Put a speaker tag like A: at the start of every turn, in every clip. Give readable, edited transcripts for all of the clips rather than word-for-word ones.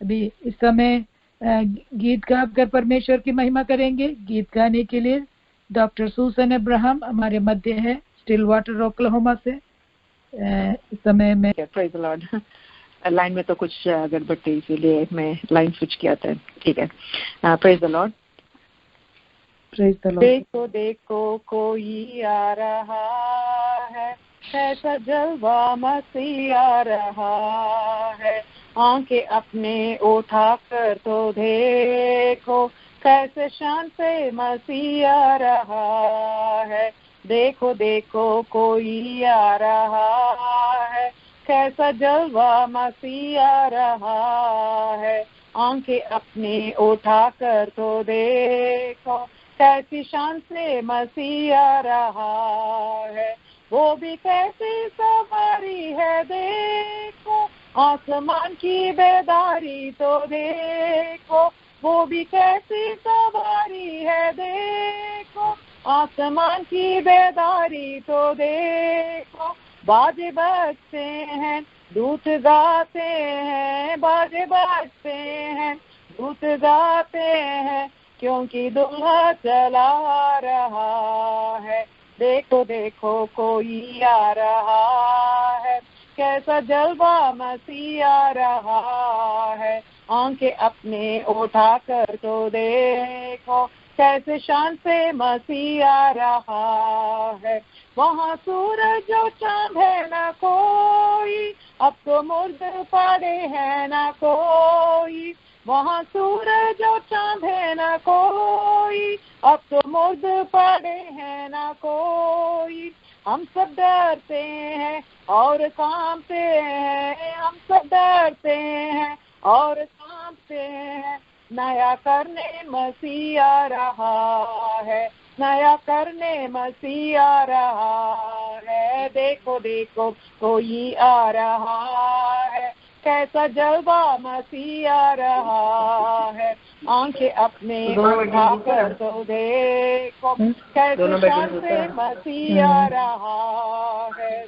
A: अभी इस समय गीत गाकर परमेश्वर की महिमा करेंगे। गीत गाने के लिए डॉक्टर सूसन अब्राहम हमारे मध्य है, स्टिल वाटर ओक्लाहोमा से। इस समय में
B: प्रेज द लॉर्ड। लाइन में तो कुछ गड़बड़ थी, इसीलिए मैं लाइन स्विच किया था। ठीक है, praise the Lord.
A: Praise the Lord.
B: देखो देखो कोई आ रहा है, कैसा जलवा मसीह आ रहा है। आंखें अपने उठा कर तो देखो, कैसे शान से मसीह आ रहा है। देखो देखो कोई आ रहा है, कैसा जलवा मसीह आ रहा है। आंखें अपने उठा कर तो देखो, कैसी शान से मसीह आ रहा है। वो भी कैसी सवारी है देखो, आसमान की बेदारी तो देखो। वो भी कैसी सवारी है देखो, आसमान की बेदारी तो देखो। बाजे बजते हैं, दूत गाते हैं, बाजे बजते हैं, दूत गाते हैं, क्योंकि दुल्हा चला रहा है। देखो देखो कोई आ रहा है, कैसा जलवा मसीह आ रहा है। आंखें अपने उठा कर तो देखो, कैसे शान से मसीह आ रहा है। वहाँ सूरज और चांद है ना कोई, अब तो मुर्द पड़े हैं ना कोई। वहाँ सूरज और चांद है ना कोई, अब तो मुर्द पड़े हैं ना कोई। हम सब डरते हैं और कांपते हैं, हम सब डरते हैं और कांपते हैं। नया करने मसीह आ रहा है, नया करने मसीह आ रहा है। देखो देखो कोई आ रहा है, कैसा जलवा मसीह आ रहा है। आंखें अपने उठाकर तो देखो, कैसे शान से मसीह आ रहा है।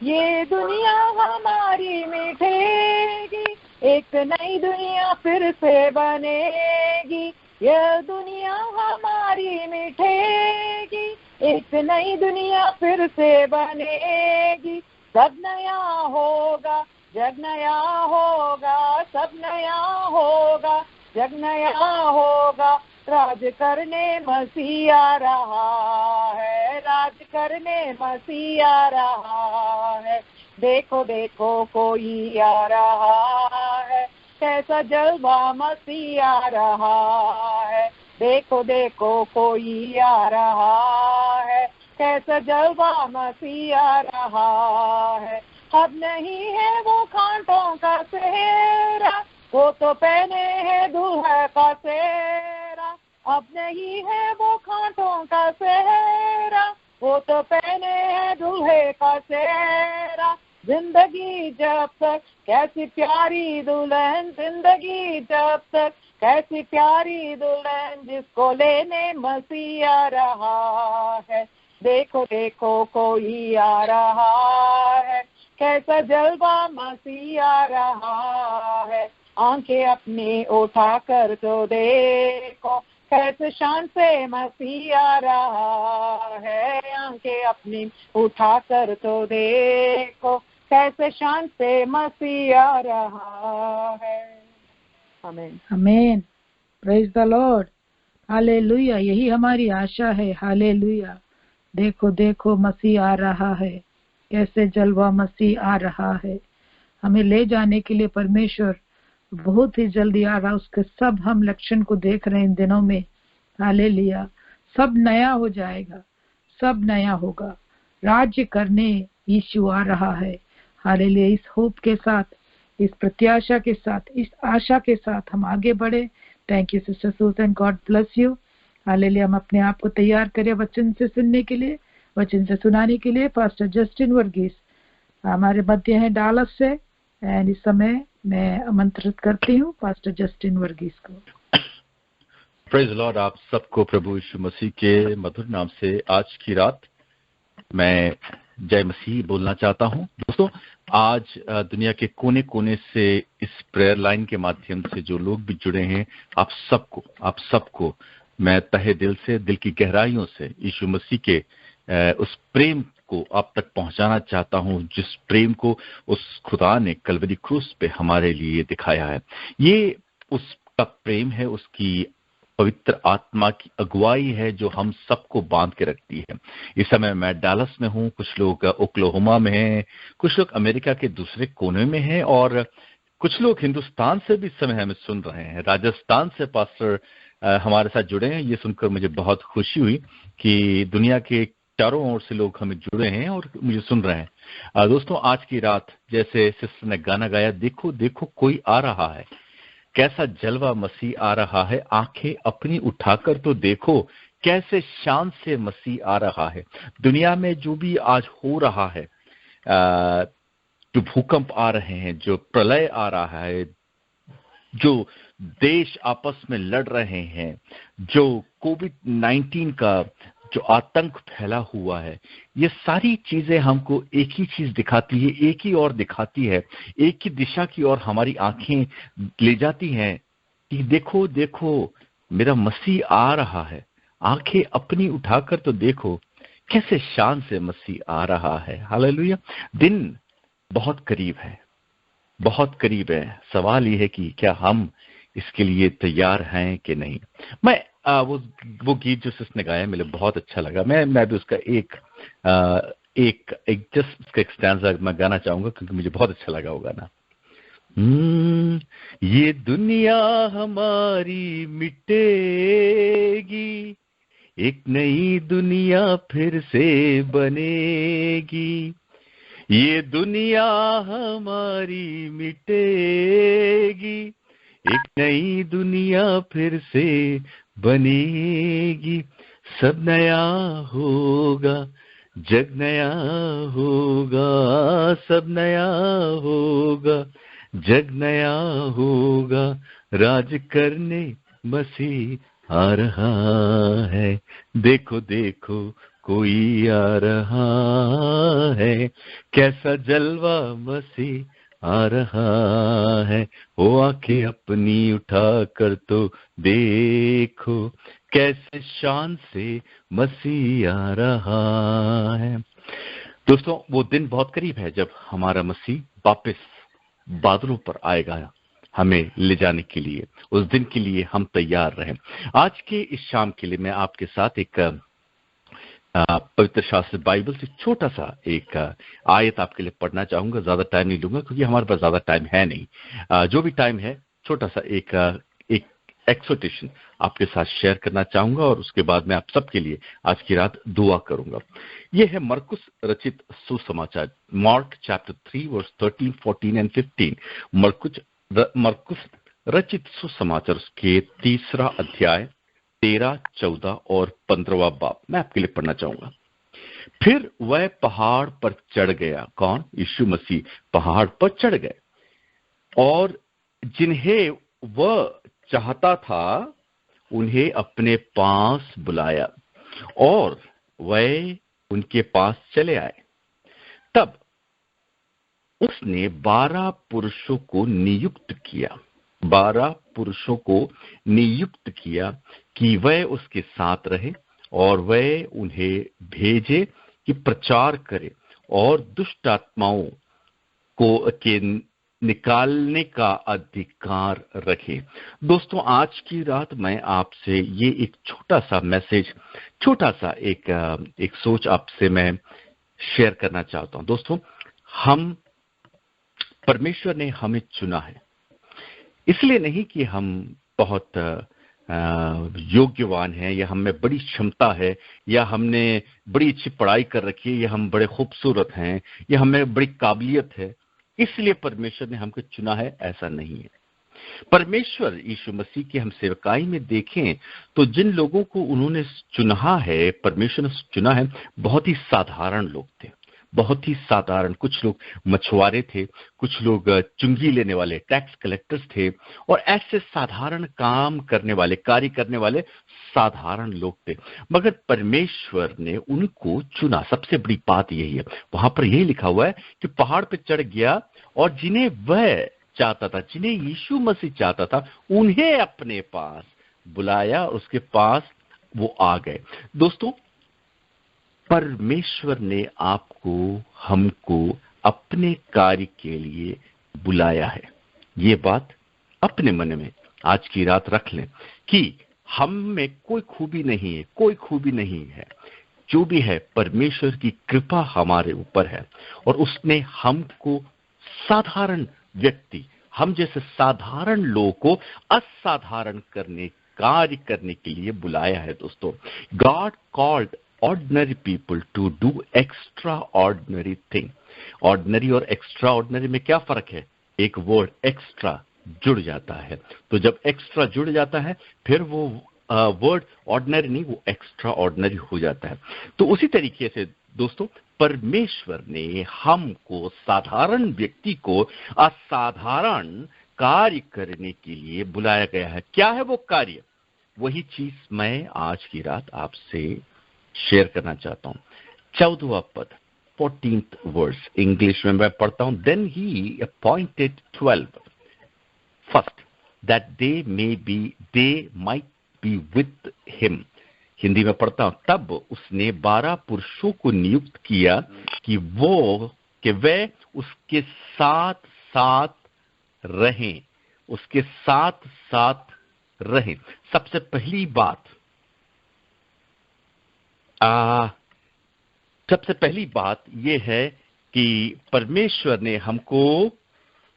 B: ये दुनिया हमारी मिटेगी, एक नई दुनिया फिर से बनेगी। यह दुनिया हमारी मिटेगी, एक नई दुनिया फिर से बनेगी। सब नया होगा, जग नया होगा, सब नया होगा, जग नया होगा। राज करने मसीह आ रहा है, राज करने मसीह आ रहा है। देखो देखो कोई आ रहा है, कैसा जलवा मसीह आ रहा है। देखो देखो कोई आ रहा है, कैसा जलवा मसीह आ रहा है। अब नहीं है वो कांटों का सेहरा, वो तो पहने है दूल्हा का सेहरा। अब नहीं है वो कांटों का सेहरा, वो तो पहने है दूल्हे का सेहरा। जिंदगी जब तक कैसी प्यारी दुल्हन, जिंदगी जब तक कैसी प्यारी दुल्हन, जिसको लेने मसीह आ रहा है। देखो देखो कोई आ रहा है, कैसा जलवा मसीह आ रहा है। आंखें अपनी उठा कर तो देखो, कैसे शान से मसीह आ रहा है। आंखें अपनी उठा कर तो देखो, कैसे शान से मसीह आ रहा है। आमीन
A: आमीन। Praise the Lord. हालेलुया। यही हमारी आशा है। हालेलुया। देखो देखो मसीह आ रहा है, कैसे जलवा मसीह आ रहा है। हमें ले जाने के लिए परमेश्वर बहुत ही जल्दी आ रहा। उसके सब हम लक्षण को देख रहे हैं इन दिनों में। हालेलुया। सब नया हो जाएगा, सब नया होगा। राज्य करने यीशु आ रहा है। हालेलुया। इस होप के साथ, इस प्रत्याशा के साथ, इस आशा के साथ हम आगे बढ़े। Thank you sister Susan, God bless you. Hallelujah. हम अपने आप को तैयार करें वचन से सुनने के लिए, वचन से सुनाने के लिए। पास्टर जस्टिन वर्गीस हमारे मध्य हैं डालस से, एंड इस समय मैं आमंत्रित करती हूँ पास्टर जस्टिन वर्गीस को।
C: Praise Lord. आप सबको प्रभु यीशु मसीह के मधुर नाम से आज की रात मैं जय मसीह बोलना चाहता हूं। दोस्तों, आज दुनिया के कोने कोने से इस प्रेयर लाइन के माध्यम से जो लोग भी जुड़े हैं, आप सबको मैं तहे दिल से, दिल की गहराइयों से यीशु मसीह के उस प्रेम को आप तक पहुंचाना चाहता हूं, जिस प्रेम को उस खुदा ने कलवरी क्रूस पे हमारे लिए दिखाया है। ये उसका प्रेम है, उसकी पवित्र आत्मा की अगुवाई है जो हम सबको बांध के रखती है। इस समय मैं डालस में हूं, कुछ लोग ओक्लाहोमा में हैं, कुछ लोग अमेरिका के दूसरे कोने में हैं और कुछ लोग हिंदुस्तान से भी इस समय हमें सुन रहे हैं। राजस्थान से पास्टर हमारे साथ जुड़े हैं। ये सुनकर मुझे बहुत खुशी हुई कि दुनिया के चारों ओर से लोग हमें जुड़े हैं और मुझे सुन रहे हैं। दोस्तों, आज की रात जैसे सिस्टर ने गाना गाया, देखो देखो कोई आ रहा है, कैसा जलवा मसीह आ रहा है, आंखें अपनी उठाकर तो देखो, कैसे शान से मसीह आ रहा है। दुनिया में जो भी आज हो रहा है, जो भूकंप आ रहे हैं, जो प्रलय आ रहा है, जो देश आपस में लड़ रहे हैं, जो कोविड-19 का जो आतंक फैला हुआ है, ये सारी चीजें हमको एक ही चीज दिखाती है, एक ही ओर दिखाती है, एक ही दिशा की ओर हमारी आंखें ले जाती हैं कि देखो देखो मेरा मसीह आ रहा है, आंखें अपनी उठाकर तो देखो, कैसे शान से मसीह आ रहा है। हालेलुया। दिन बहुत करीब है, बहुत करीब है। सवाल ये है कि क्या हम इसके लिए तैयार हैं कि नहीं। मैं वो गीत जो सिस्टर ने गाया मुझे बहुत अच्छा लगा। मैं भी उसका एक जस्ट उसका एक स्टैंजा मैं गाना चाहूंगा क्योंकि मुझे बहुत अच्छा लगा वो गाना। ये दुनिया हमारी मिटेगी, एक नई दुनिया फिर से बनेगी। ये दुनिया हमारी मिटेगी, एक नई दुनिया फिर से बनेगी। सब नया होगा, जग नया होगा, सब नया होगा, जग नया होगा, राज करने मसीह आ रहा है। देखो देखो कोई आ रहा है, कैसा जलवा मसीह आ रहा है। वो आंखें अपनी उठा कर तो देखो, कैसे शान से मसीह आ रहा है। दोस्तों, वो दिन बहुत करीब है जब हमारा मसीह वापस बादलों पर आएगा हमें ले जाने के लिए। उस दिन के लिए हम तैयार रहें। आज के इस शाम के लिए मैं आपके साथ एक पवित्र शास्त्र बाइबल से छोटा सा एक आयत आपके लिए पढ़ना चाहूंगा। ज्यादा टाइम नहीं लूंगा क्योंकि हमारे पास ज्यादा टाइम है नहीं। जो भी टाइम है, छोटा सा एक एक्सोटेशन आपके साथ शेयर करना चाहूंगा और उसके बाद मैं आप सबके लिए आज की रात दुआ करूंगा। यह है मरकुस रचित सुसमाचार, मार्क चैप्टर 3 वर्स 13, 14 एंड 15। मरकुस रचित सुसमाचार उसके 3 अध्याय 13, 14 और 15वां बाब मैं आपके लिए पढ़ना चाहूंगा। फिर वह पहाड़ पर चढ़ गया। कौन? यीशु मसीह पहाड़ पर चढ़ गए और जिन्हें वह चाहता था उन्हें अपने पास बुलाया और वह उनके पास चले आए। तब उसने 12 पुरुषों को नियुक्त किया, 12 पुरुषों को नियुक्त किया कि वह उसके साथ रहे और वह उन्हें भेजे कि प्रचार करे और दुष्ट आत्माओं को के निकालने का अधिकार रखे। दोस्तों, आज की रात मैं आपसे ये एक छोटा सा मैसेज, छोटा सा एक सोच आपसे मैं शेयर करना चाहता हूं। दोस्तों, परमेश्वर ने हमें चुना है, इसलिए नहीं कि हम बहुत योग्यवान हैं या हमें बड़ी क्षमता है या हमने बड़ी अच्छी पढ़ाई कर रखी है या हम बड़े खूबसूरत हैं या हमें बड़ी काबिलियत है इसलिए परमेश्वर ने हमको चुना है। ऐसा नहीं है। परमेश्वर यीशु मसीह की हम सेवकाई में देखें तो जिन लोगों को उन्होंने चुना है, परमेश्वर ने चुना है, बहुत ही साधारण लोग थे, बहुत ही साधारण, कुछ लोग मछुआरे थे, कुछ लोग चुंगी लेने वाले टैक्स कलेक्टर्स थे, और ऐसे साधारण काम करने वाले, कार्य करने वाले साधारण लोग थे, मगर परमेश्वर ने उनको चुना। सबसे बड़ी बात यही है, वहां पर यही लिखा हुआ है कि पहाड़ पे चढ़ गया और जिन्हें वह चाहता था, जिन्हें यीशु मसीह चाहता था, उन्हें अपने पास बुलाया, उसके पास वो आ गए। दोस्तों, परमेश्वर ने आपको, हमको अपने कार्य के लिए बुलाया है। ये बात अपने मन में आज की रात रख लें कि हम में कोई खूबी नहीं है, कोई खूबी नहीं है। जो भी है परमेश्वर की कृपा हमारे ऊपर है, और उसने हमको साधारण व्यक्ति, हम जैसे साधारण लोगों को असाधारण कार्य करने के लिए बुलाया है। दोस्तों, God called ordinary people to do extraordinary thing. Ordinary और एक्स्ट्रा ऑर्डिनरी में क्या फर्क है? एक वर्ड एक्स्ट्रा जुड़ जाता है, तो जब एक्स्ट्रा जुड़ जाता है फिर वो वर्ड ऑर्डिनरी नहीं, वो एक्स्ट्रा ऑर्डिनरी हो जाता है। तो उसी तरीके से दोस्तों, परमेश्वर ने हमको, साधारण व्यक्ति को असाधारण कार्य करने के लिए बुलाया गया है। क्या है वो कार्य? वही चीज मैं आज की रात आपसे शेयर करना चाहता हूं। 14वां पद, 14th वर्स, इंग्लिश में मैं पढ़ता हूं। Then he appointed 12 first that they might be with him. Hindi में पढ़ता हूं, तब उसने 12 पुरुषों को नियुक्त किया कि वे उसके साथ साथ रहें, उसके साथ साथ रहें। सबसे पहली बात यह है कि परमेश्वर ने हमको,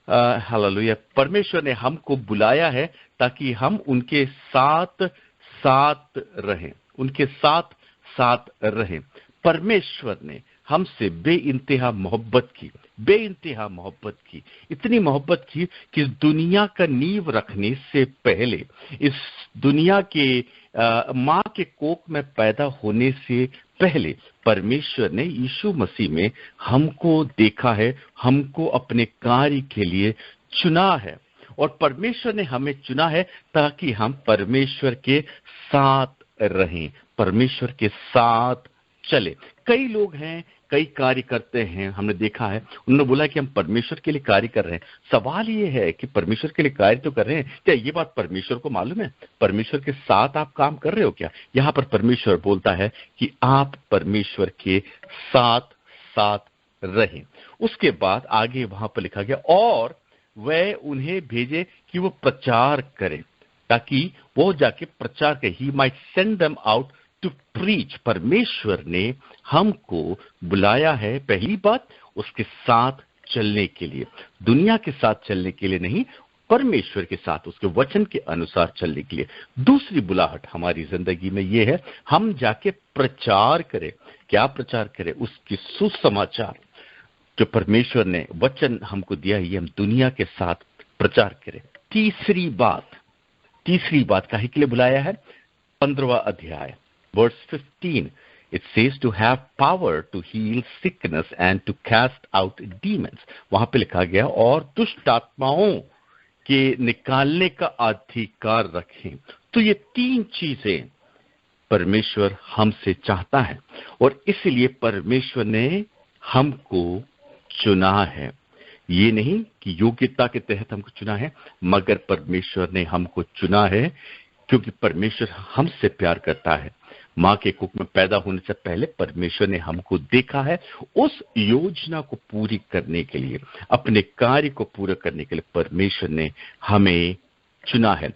C: हालेलुया, परमेश्वर ने हमको बुलाया है ताकि हम उनके साथ साथ रहें, उनके साथ साथ रहें। परमेश्वर ने हमसे बेइंतहा मोहब्बत की, बेइंतहा मोहब्बत की, इतनी मोहब्बत की कि दुनिया का नींव रखने से पहले, इस दुनिया के माँ के कोख में पैदा होने से पहले परमेश्वर ने यीशु मसीह में हमको देखा है, हमको अपने कार्य के लिए चुना है, और परमेश्वर ने हमें चुना है ताकि हम परमेश्वर के साथ रहें, परमेश्वर के साथ चले। कई लोग हैं, कई कार्य करते हैं, हमने देखा है, उन्होंने बोला कि हम परमेश्वर के लिए कार्य कर रहे हैं। सवाल ये है कि परमेश्वर के लिए कार्य तो कर रहे हैं, क्या ये बात परमेश्वर को मालूम है? परमेश्वर के साथ आप काम कर रहे हो क्या? यहाँ पर परमेश्वर बोलता है कि आप परमेश्वर के साथ साथ रहें। उसके बाद आगे वहां पर लिखा गया, और वह उन्हें भेजे कि वो प्रचार करें, ताकि वो जाके प्रचार करें। He might send them out to preach. परमेश्वर ने हमको बुलाया है, पहली बात, उसके साथ चलने के लिए, दुनिया के साथ चलने के लिए नहीं, परमेश्वर के साथ, उसके वचन के अनुसार चलने के लिए। दूसरी बुलाहट हमारी जिंदगी में ये है, हम जाके प्रचार करें। क्या प्रचार करें? उसकी सुसमाचार जो परमेश्वर ने वचन हमको दिया है, ये हम दुनिया के साथ प्रचार करें। तीसरी बात काहे के लिए बुलाया है? 15वां अध्याय verse 15, it says to have power to heal sickness and to cast out demons. वहां पे लिखा गया, और दुष्ट आत्माओं के निकालने का अधिकार रखें। तो ये 3 चीजें परमेश्वर हमसे चाहता है, और इसलिए परमेश्वर ने हमको चुना है। ये नहीं कि योग्यता के तहत हमको चुना है, मगर परमेश्वर ने हमको चुना है क्योंकि परमेश्वर हमसे प्यार करता है। माँ के कोख में पैदा होने से पहले परमेश्वर ने हमको देखा है, उस योजना को पूरी करने के लिए, अपने कार्य को पूरा करने के लिए परमेश्वर ने हमें चुना है।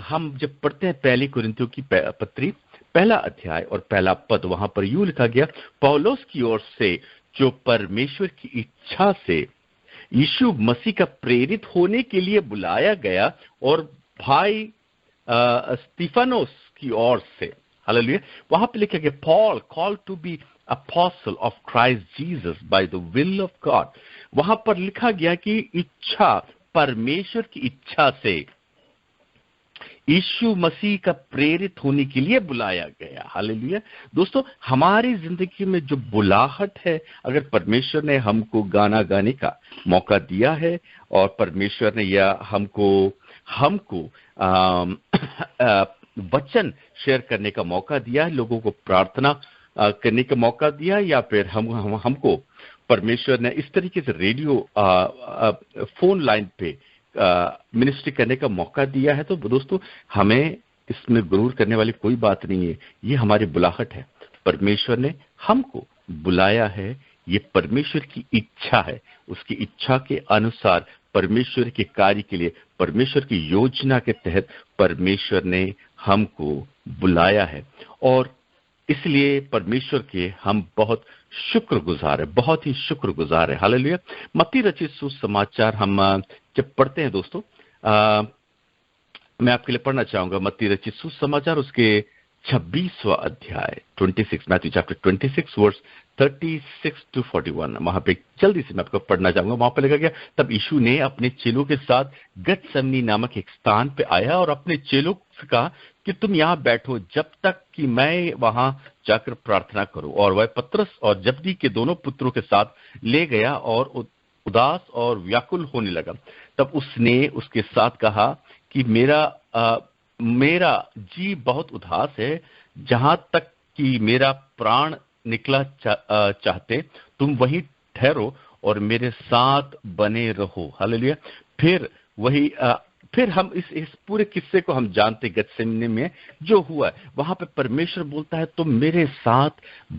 C: हम जब पढ़ते हैं पहली कुरिन्थियों की पत्री 1 अध्याय और 1 पद, वहां पर यूं लिखा गया, पौलुस की ओर से जो परमेश्वर की इच्छा से यीशु मसीह का प्रेरित होने के लिए बुलाया गया, और भाई स्तिफनोस की ओर से, हालेलुया, वहां पे लिखा गया, Paul called to be apostle of Christ Jesus by the will of God. वहां पर लिखा गया कि इच्छा, परमेश्वर की इच्छा से यीशु मसीह का प्रेरित होने के लिए बुलाया गया। हालेलुया। दोस्तों, हमारी जिंदगी में जो बुलाहट है, अगर परमेश्वर ने हमको गाना गाने का मौका दिया है और परमेश्वर ने या हमको वचन शेयर करने का मौका दिया है, लोगों को प्रार्थना करने का मौका दिया, या फिर हमको परमेश्वर ने इस तरीके से रेडियो फोन लाइन पे मिनिस्ट्री करने का मौका दिया है, तो दोस्तों हमें इसमें गुरूर करने वाली कोई बात नहीं है। ये हमारी बुलाहट है। परमेश्वर ने हमको बुलाया है, ये परमेश्वर की इच्छा है। उसकी इच्छा के अनुसार परमेश्वर के कार्य के लिए, परमेश्वर की योजना के तहत परमेश्वर ने हमको बुलाया है, और इसलिए परमेश्वर के हम बहुत शुक्रगुजार है, बहुत ही शुक्रगुजार है। हालेलुया। मत्ती रचित सुसमाचार हम जब पढ़ते हैं दोस्तों, मैं आपके लिए पढ़ना चाहूंगा मत्ती रचित सुसमाचार, उसके 26वां अध्याय 26, मैथ्यू चैप्टर 26 वर्स 36 to 41। वहां पे जल्दी से मैं आपको पढ़ना चाहूंगा। वहां पे लिखा गया, तब यीशु ने अपने चेलों के साथ गतसमनी नामक एक स्थान पे आया और अपने चेलों से कहा कि तुम यहाँ बैठो जब तक कि मैं वहां जाकर प्रार्थना करूं। और वह पतरस और जब्दी के दोनों पुत्रों के साथ ले गया और उदास और व्याकुल होने लगा। तब उसने उसके साथ कहा कि मेरा जी बहुत उदास है, जहां तक कि मेरा प्राण निकला चाहते, तुम वहीं ठहरो और मेरे साथ बने रहो। हालेलुया। फिर हम इस पूरे किस्से को हम जानते, गतसेमनी में जो हुआ वहां पे परमेश्वर बोलता है, तुम मेरे साथ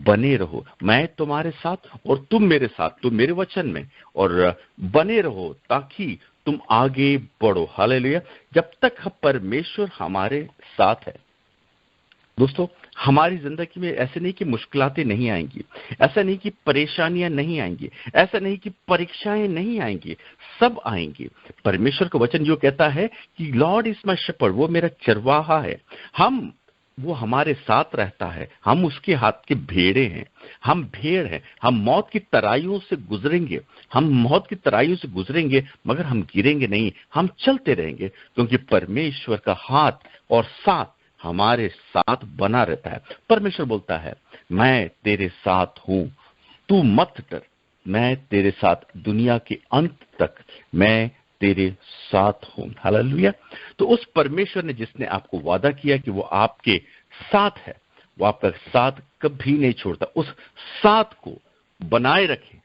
C: बने रहो, मैं तुम्हारे साथ और तुम मेरे साथ, तुम मेरे वचन में और बने रहो ताकि तुम आगे बढ़ो। हालेलुया। जब तक परमेश्वर हमारे साथ है दोस्तों, हमारी जिंदगी में ऐसे नहीं कि मुश्किलातें नहीं आएंगी, ऐसा नहीं कि परेशानियां नहीं आएंगी, ऐसा नहीं कि परीक्षाएं नहीं आएंगी, सब आएंगी। परमेश्वर का वचन जो कहता है कि लॉर्ड इज माय शेपर्ड, वो मेरा चरवाहा है, वो हमारे साथ रहता है, हम उसके हाथ के भेड़े हैं, हम भेड़ हैं। हम मौत की तराइयों से गुजरेंगे मगर हम गिरेंगे नहीं, हम चलते रहेंगे, क्योंकि परमेश्वर का हाथ और साथ हमारे साथ बना रहता है। परमेश्वर बोलता है, मैं तेरे साथ हूं, तू मत डर, मैं तेरे साथ दुनिया के अंत तक मैं तेरे साथ हूं। हालेलुया। तो उस परमेश्वर ने जिसने आपको वादा किया कि वो आपके साथ है, वो आपका साथ कभी नहीं छोड़ता। उस साथ को बनाए रखें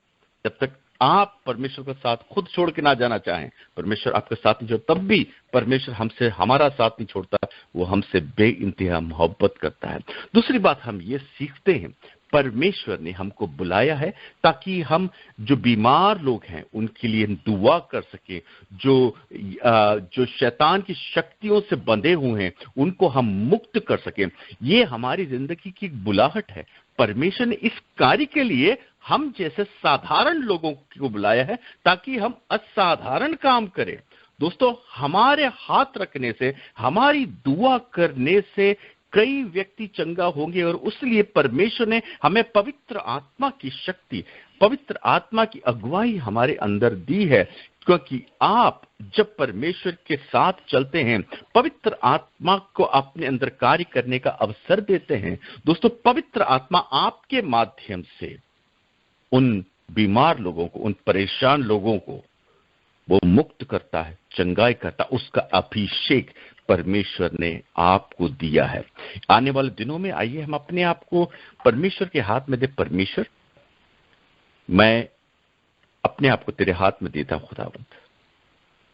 C: जब तक आप परमेश्वर का साथ खुद छोड़ के ना जाना चाहें। परमेश्वर आपके साथ नहीं छोड़ता, तब भी परमेश्वर हमारा साथ नहीं छोड़ता, वो हमसे बेइंतहा मोहब्बत करता है। दूसरी बात हम ये सीखते हैं, परमेश्वर ने हमको बुलाया है ताकि हम जो बीमार लोग हैं उनके लिए दुआ कर सके, जो शैतान की शक्तियों से बंधे हुए हैं उनको हम मुक्त कर सके। ये हमारी जिंदगी की एक बुलाहट है। परमेश्वर ने इस कार्य के लिए हम जैसे साधारण लोगों को बुलाया है ताकि हम असाधारण काम करें। दोस्तों, हमारे हाथ रखने से, हमारी दुआ करने से कई व्यक्ति चंगा होंगे, और उसलिए परमेश्वर ने हमें पवित्र आत्मा की शक्ति, पवित्र आत्मा की अगुवाई हमारे अंदर दी है। क्योंकि आप जब परमेश्वर के साथ चलते हैं, पवित्र आत्मा को अपने अंदर कार्य करने का अवसर देते हैं, दोस्तों पवित्र आत्मा आपके माध्यम से उन बीमार लोगों को, उन परेशान लोगों को वो मुक्त करता है, चंगाई करता। उसका अभिषेक परमेश्वर ने आपको दिया है। आने वाले दिनों में आइए हम अपने आप को परमेश्वर के हाथ में दे। परमेश्वर, मैं अपने आप को तेरे हाथ में देता हूं खुदावंद,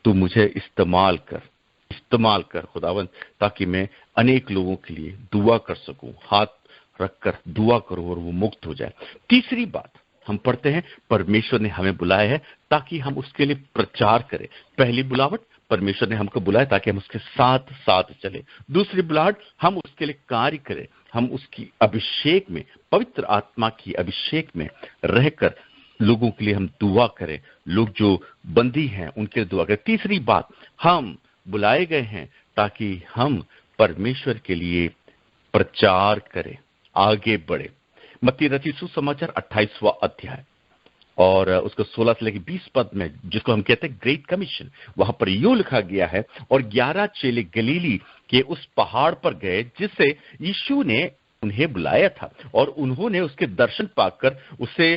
C: तू मुझे इस्तेमाल कर खुदावंद, ताकि मैं अनेक लोगों के लिए दुआ कर सकूं, हाथ रखकर दुआ करूं और वो मुक्त हो जाए। तीसरी बात हम पढ़ते हैं, परमेश्वर ने हमें बुलाया है ताकि हम उसके लिए प्रचार करें। पहली बुलावट, परमेश्वर ने हमको बुलाया ताकि हम उसके साथ साथ चले। दूसरी बुलाहट, हम उसके लिए कार्य करें, हम उसकी अभिषेक में, पवित्र आत्मा की अभिषेक में रहकर लोगों के लिए हम दुआ करें, लोग जो बंदी हैं उनके लिए दुआ करें। तीसरी बात, हम बुलाए गए हैं ताकि हम परमेश्वर के लिए प्रचार करें, आगे बढ़े। मत्ती रचित सुसमाचार 28वां अध्याय और उसको 16 से लेकर 20 पद में, जिसको हम कहते हैं ग्रेट कमीशन, वहां पर यूं लिखा गया है, और 11 चेले गलीली के उस पहाड़ पर गए जिससे यीशु ने उन्हें बुलाया था, और उन्होंने उसके दर्शन पाकर उसे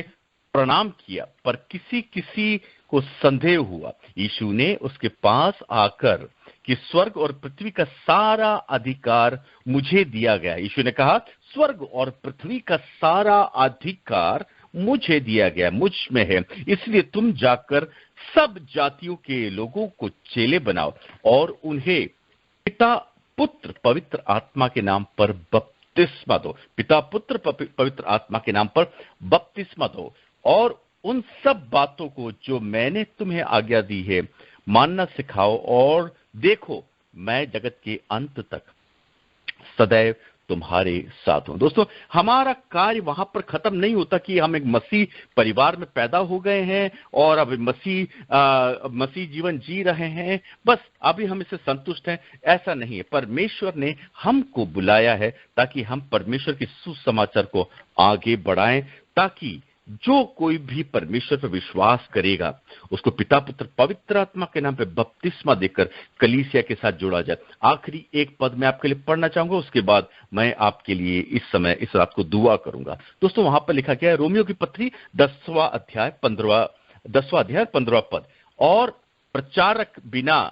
C: प्रणाम किया, पर किसी किसी को संदेह हुआ। यीशु ने उसके पास आकर कि स्वर्ग और पृथ्वी का सारा अधिकार मुझे दिया गया। यीशु ने कहा, स्वर्ग और पृथ्वी का सारा अधिकार मुझे दिया गया, मुझ में है, इसलिए तुम जाकर सब जातियों के लोगों को चेले बनाओ और उन्हें पिता पुत्र पवित्र आत्मा के नाम पर बपतिस्मा दो। पिता पुत्र पवित्र आत्मा के नाम पर बपतिस्मा दो, और उन सब बातों को जो मैंने तुम्हें आज्ञा दी है मानना सिखाओ, और देखो मैं जगत के अंत तक सदैव तुम्हारे साथ हूं। दोस्तों, हमारा कार्य वहां पर खत्म नहीं होता कि हम एक मसीह परिवार में पैदा हो गए हैं और अब मसीह जीवन जी रहे हैं, बस अभी हम इससे संतुष्ट हैं। ऐसा नहीं है। परमेश्वर ने हमको बुलाया है ताकि हम परमेश्वर के सुसमाचार को आगे बढ़ाएं, ताकि जो कोई भी परमेश्वर पर विश्वास करेगा उसको पिता पुत्र पवित्र आत्मा के नाम पे बपतिस्मा देकर कलीसिया के साथ जोड़ा जाए। आखिरी एक पद मैं आपके लिए पढ़ना चाहूंगा, उसके बाद मैं आपके लिए इस रात को दुआ करूंगा। दोस्तों, वहां पर लिखा गया है, रोमियो की पत्री 10वां अध्याय 15 पद, और प्रचारक बिना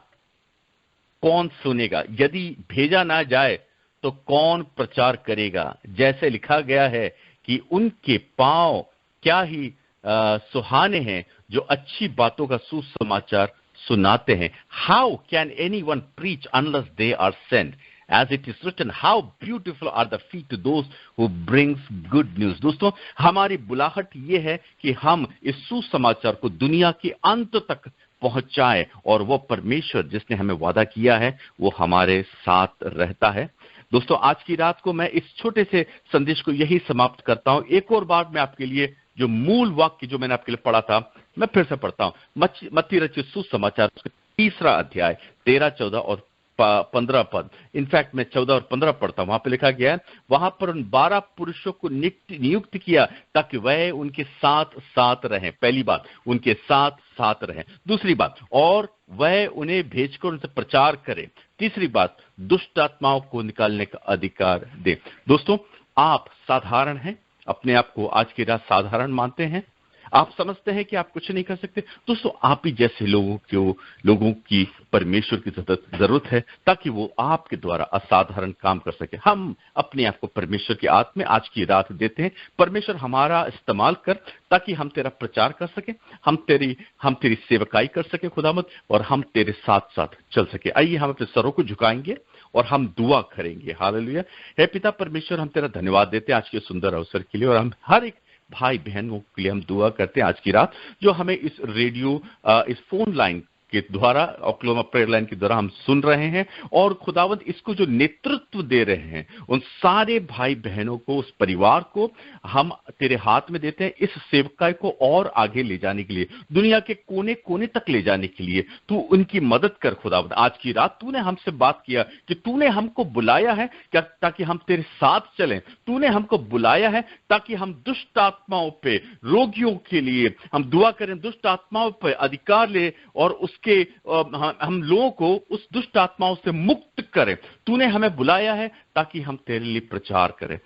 C: कौन सुनेगा? यदि भेजा ना जाए तो कौन प्रचार करेगा? जैसे लिखा गया है कि उनके पांव क्या ही सुहाने हैं जो अच्छी बातों का सुसमाचार सुनाते हैं। How can anyone preach unless they are sent, as it is written, how beautiful are the feet to those who brings good news। दोस्तों, हमारी बुलाहट ये है कि हम इस सुसमाचार को दुनिया के अंत तक पहुंचाएं, और वो परमेश्वर जिसने हमें वादा किया है वो हमारे साथ रहता है। दोस्तों, आज की रात को मैं इस छोटे से संदेश को यही समाप्त करता हूं। एक और बार मैं आपके लिए जो मूल वाक्य जो मैंने आपके लिए पढ़ा था, मैं फिर से पढ़ता हूं। मत्ती रचित सुसमाचार 3 अध्याय 13, 14 और 15 पद। इनफैक्ट मैं 14 और 15 पढ़ता हूं। वहां पे लिखा गया है, वहां पर उन 12 पुरुषों को नियुक्त किया ताकि वह उनके साथ साथ रहें। पहली बात, उनके साथ साथ रहें। दूसरी बात, और वह उन्हें भेजकर उनसे प्रचार करे। तीसरी बात, दुष्ट आत्माओं को निकालने का अधिकार दे। दोस्तों, आप साधारण हैं, अपने आप को आज की रात साधारण मानते हैं, आप समझते हैं कि आप कुछ नहीं कर सकते। दोस्तों, आप ही जैसे लोगों की परमेश्वर की जरूरत है ताकि वो आपके द्वारा असाधारण काम कर सके। हम अपने आप को परमेश्वर के हाथ में आज की रात देते हैं। परमेश्वर हमारा इस्तेमाल कर ताकि हम तेरा प्रचार कर सके, हम तेरी सेवकाई कर सके खुदावंद, और हम तेरे साथ साथ चल सके। आइए हम अपने सरों को झुकाएंगे और हम दुआ करेंगे। हालेलुया। हे पिता परमेश्वर, हम तेरा धन्यवाद देते हैं आज के सुंदर अवसर के लिए, और हम हर एक भाई बहनों के लिए हम दुआ करते हैं आज की रात, जो हमें इस रेडियो इस फोन लाइन के द्वारा, ओक्लाहोमा प्रेयर लाइन के द्वारा हम सुन रहे हैं, और खुदावंद इसको जो नेतृत्व दे रहे हैं, उन सारे भाई बहनों को, उस परिवार को हम तेरे हाथ में देते हैं। इस सेवकाई को और आगे ले जाने के लिए, दुनिया के कोने कोने तक ले जाने के लिए तू उनकी मदद कर खुदावंद। आज की रात तूने हमसे बात किया कि तूने हमको बुलाया है ताकि हम तेरे साथ चलें। तूने हमको बुलाया है ताकि हम दुष्ट आत्माओं पे, रोगियों के लिए हम दुआ करें, दुष्ट आत्माओं पे अधिकार ले, और हम लोगों को उस दुष्ट आत्माओं से मुक्त करें। तूने हमें बुलाया है ताकि हम तेरे लिए प्रचार करें।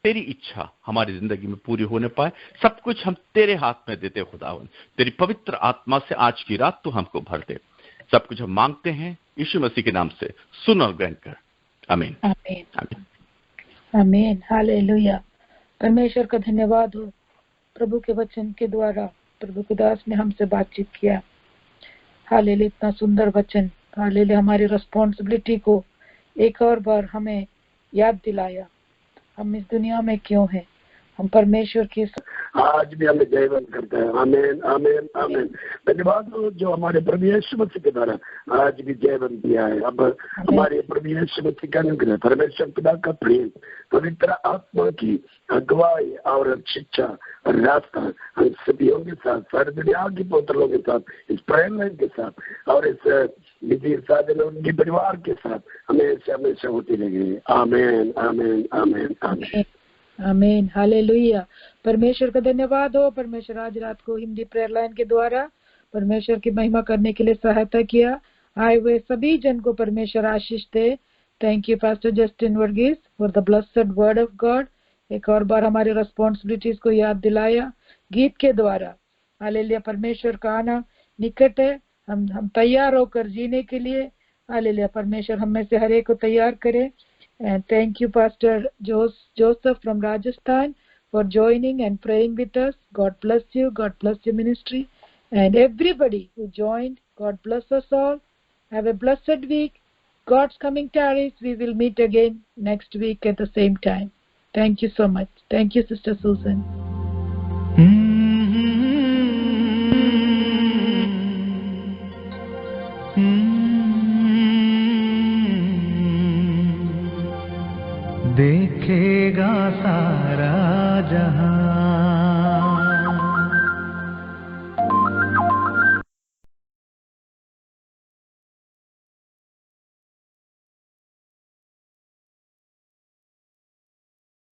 C: तेरी इच्छा हमारी जिंदगी में पूरी होने पाए, सब कुछ हम तेरे हाथ में देते खुदावंद। तेरी पवित्र आत्मा से आज की रात तू हमको भर दे। सब कुछ हम मांगते हैं यीशु मसीह के नाम से, सुन और ग्रहण कर। आमीन,
A: आमीन, आमीन। हालेलुया। परमेश्वर का धन्यवाद हो, प्रभु के वचन के द्वारा प्रभु के दास ने हमसे बातचीत किया। हालेलुया, इतना सुंदर वचन। हालेलुया, हमारी रिस्पॉन्सिबिलिटी को एक और बार हमें याद दिलाया, हम इस दुनिया में क्यों हैं, हम परमेश्वर के
D: आज भी हमें जयवंत करता है। आमीन, आमीन, आमीन। धन्यवाद हो जो हमारे प्रभु यीशु मसीह के द्वारा आज भी जयवंत दिया है। अब हमारे प्रभु यीशु मसीह का अनुग्रह, परमेश्वर पिता का प्रेम, पवित्र आत्मा की अगुवाई और शिक्षा और रास्ता हम सभी के साथ, सारी दुनिया की पुत्रों के साथ, इस प्रेम के साथ और इस विधि साधन उनके परिवार के साथ हमेशा हमेशा होती रहेगी। आमीन, आमीन, आमीन, आमीन।
A: आमीन, हालेलुया। परमेश्वर का धन्यवाद हो। परमेश्वर आज रात को हिंदी प्रेयर लाइन के द्वारा परमेश्वर की महिमा करने के लिए सहायता किया। आए हुए सभी जन को परमेश्वर आशीष दे। Thank you pastor Justin Varghese for the blessed word of God. एक और बार हमारी रिस्पॉन्सिबिलिटीज को याद दिलाया गीत के द्वारा। हालेलुया, परमेश्वर का आना निकट है। हम तैयार होकर जीने के लिए। हालेलुया, परमेश्वर हम में से हर एक को तैयार करे। And thank you, Pastor Joseph from Rajasthan, for joining and praying with us. God bless you. God bless your ministry. And everybody who joined, God bless us all. Have a blessed week. God's coming tarries. We will meet again next week at the same time. Thank you so much. Thank you, Sister Susan.
E: देखेगा सारा जहां